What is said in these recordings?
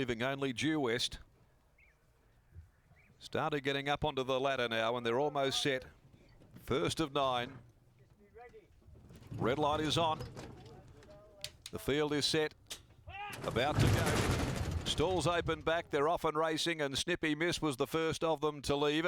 leaving only Due West. Started getting up onto the ladder now, and they're almost set. First of 9. Red light is on. The field is set. About to go. Stalls open back, they're off and racing, and Snippy Miss was the first of them to leave.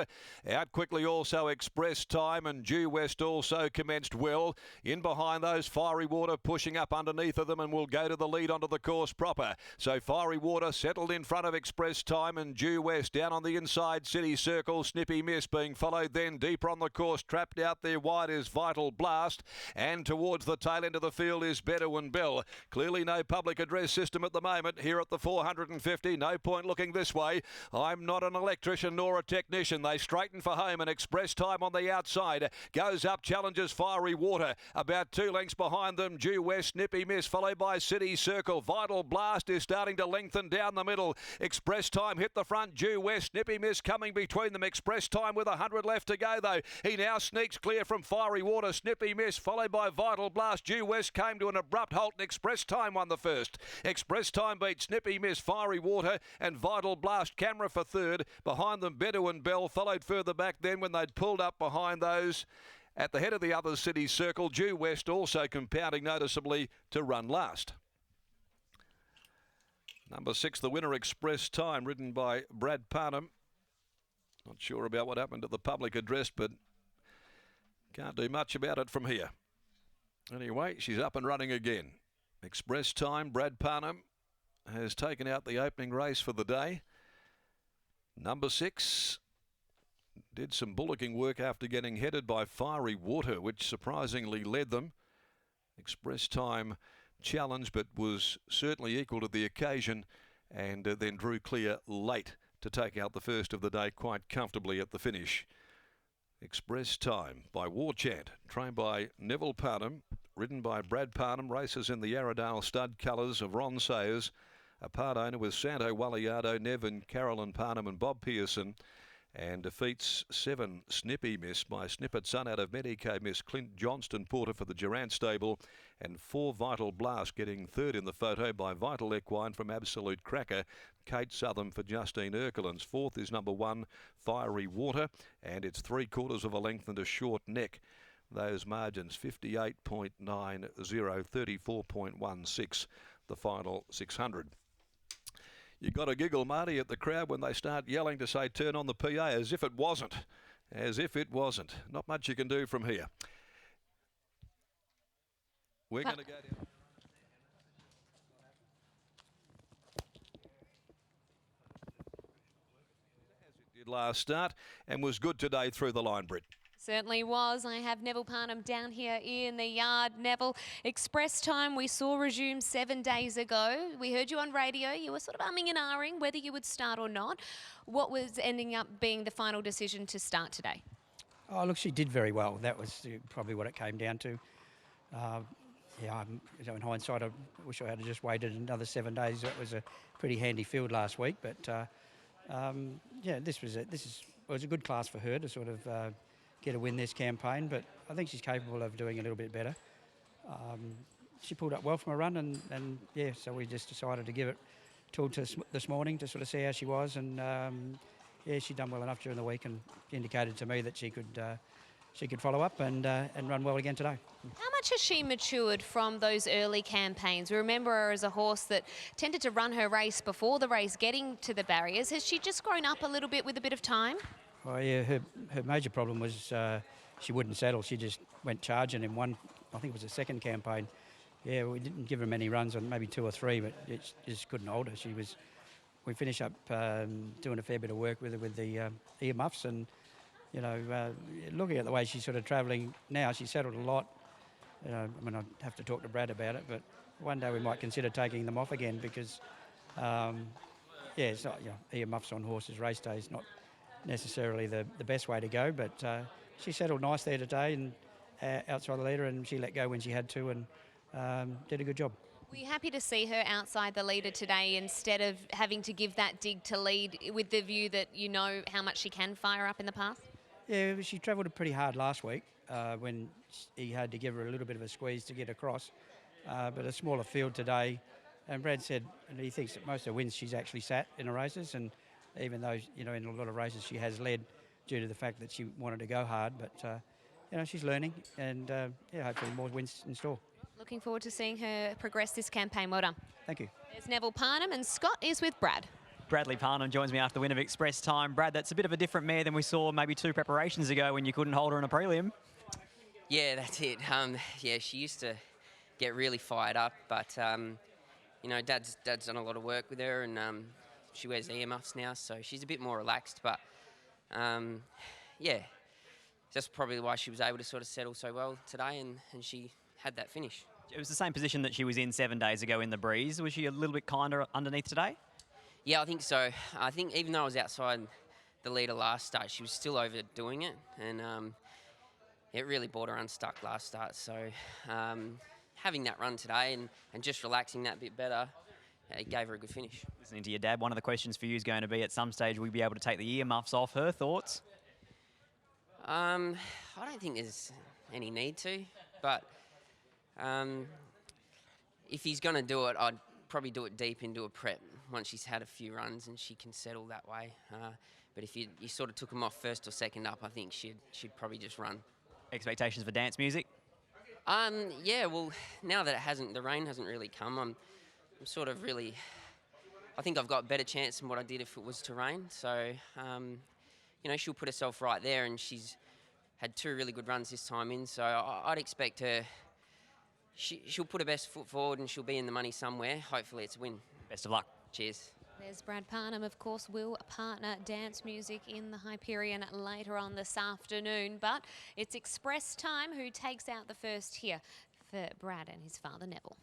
Out quickly also Express Time, and Due West also commenced well. In behind those, Fiery Water pushing up underneath of them and will go to the lead onto the course proper. So Fiery Water settled in front of Express Time, and Due West down on the inside City Circle. Snippy Miss being followed then deeper on the course. Trapped out there wide is Vital Blast, and towards the tail end of the field is BEL20210612 Race. Clearly no public address system at the moment here at the 450. No point looking this way. I'm not an electrician nor a technician. They straighten for home, and Express Time on the outside goes up, challenges Fiery Water. About 2 lengths behind them, Due West, Snippy Miss, followed by City Circle. Vital Blast is starting to lengthen down the middle. Express Time hit the front. Due West, Snippy Miss coming between them. Express Time with 100 left to go though. He now sneaks clear from Fiery Water. Snippy Miss, followed by Vital Blast. Due West came to an abrupt halt, and Express Time won the first. Express Time beat Snippy Miss, Fiery Water and Vital Blast. Camera for third. Behind them, BEL20210612 followed further back then when they'd pulled up behind those. At the head of the other City Circle, Due West also compounding noticeably to run last. Number 6, the winner, Express Time, ridden by Brad Parnham. Not sure about what happened at the public address, but can't do much about it from here. Anyway, she's up and running again. Express Time, Brad Parnham has taken out the opening race for the day. Number 6 did some bullocking work after getting headed by Fiery Water, which surprisingly led them. Express Time challenged, but was certainly equal to the occasion, and then drew clear late to take out the first of the day quite comfortably at the finish. Express Time by War Chant, trained by Neville Parnham, ridden by Brad Parnham, races in the Yarradale stud colours of Ron Sayers. A part owner with Santo Walliardo, Nev and Carolyn Parnham and Bob Pearson, and defeats 7 Snippy Miss by Snippet Son out of Medico Miss, Clint Johnston Porter for the Durant stable, and 4 Vital Blast getting third in the photo by Vital Equine from Absolute Cracker, Kate Southern for Justine Erkelen's. Fourth is number 1 Fiery Water, and it's 3/4 of a length and a short neck. Those margins 58.90, 34.16, the final 600. You got to giggle, Marty, at the crowd when they start yelling to say turn on the PA, as if it wasn't. As if it wasn't. Not much you can do from here. We're going to go down. As it did last start, and was good today through the line, Britt. Certainly was. I have Neville Parnham down here in the yard. Neville, Express Time we saw resume 7 days ago. We heard you on radio. You were sort of umming and ahhing whether you would start or not. What was ending up being the final decision to start today? Oh, look, she did very well. That was probably what it came down to. In hindsight, I wish I had just waited another 7 days. That was a pretty handy field last week. But this was a good class for her to sort of get a win this campaign, but I think she's capable of doing a little bit better. She pulled up well from a run, and so we just decided to give it till this morning to sort of see how she was, and she'd done well enough during the week and indicated to me that she could follow up and run well again today. How much has she matured from those early campaigns? We remember her as a horse that tended to run her race before the race, getting to the barriers. Has she just grown up a little bit with a bit of time? Well, yeah, her major problem was she wouldn't settle. She just went charging in one, I think it was the second campaign. Yeah, we didn't give her many runs, on maybe 2 or 3, but it just couldn't hold her. We finished up doing a fair bit of work with her with the earmuffs, and looking at the way she's sort of travelling now, she's settled a lot. I'd have to talk to Brad about it, but one day we might consider taking them off again because, it's not, earmuffs on horses race day is not necessarily the best way to go, but she settled nice there today and outside the leader, and she let go when she had to and did a good job. Were you happy to see her outside the leader today instead of having to give that dig to lead with the view that you know how much she can fire up in the past? Yeah, she travelled pretty hard last week when he had to give her a little bit of a squeeze to get across, but a smaller field today And Brad said, and he thinks that most of the wins she's actually sat in the races, and even though, you know, in a lot of races she has led due to the fact that she wanted to go hard, but you know, she's learning, and yeah, hopefully more wins in store. Looking forward to seeing her progress this campaign. Well done. Thank you. There's Neville Parnham, and Scott is with Brad. Bradley Parnham joins me after the win of Express Time. Brad, that's a bit of a different mare than we saw maybe 2 preparations ago when you couldn't hold her in a prelim. Yeah, that's it. Yeah, she used to get really fired up, but you know, Dad's done a lot of work with her, and she wears earmuffs now, so she's a bit more relaxed. But yeah, that's probably why she was able to sort of settle so well today, and she had that finish. It was the same position that she was in 7 days ago in the breeze. Was she a little bit kinder underneath today? Yeah, I think so. I think even though I was outside the leader last start, she was still overdoing it, and it really brought her unstuck last start. So having that run today and just relaxing that bit better, it gave her a good finish. Listening to your dad, one of the questions for you is going to be at some stage will we be able to take the earmuffs off? Her thoughts? I don't think there's any need to, but if he's going to do it, I'd probably do it deep into a prep once she's had a few runs and she can settle that way. But if you sort of took them off first or second up, I think she'd probably just run. Expectations for dance music? Yeah, well, now that the rain hasn't really come, I'm sort of really, I think I've got a better chance than what I did if it was to rain. So, you know, she'll put herself right there, and she's had 2 really good runs this time in. So I'd expect her, she'll put her best foot forward and she'll be in the money somewhere. Hopefully it's a win. Best of luck. Cheers. There's Brad Parnham, of course, will partner dance music in the Hyperion later on this afternoon. But it's Express Time who takes out the first here for Brad and his father, Neville.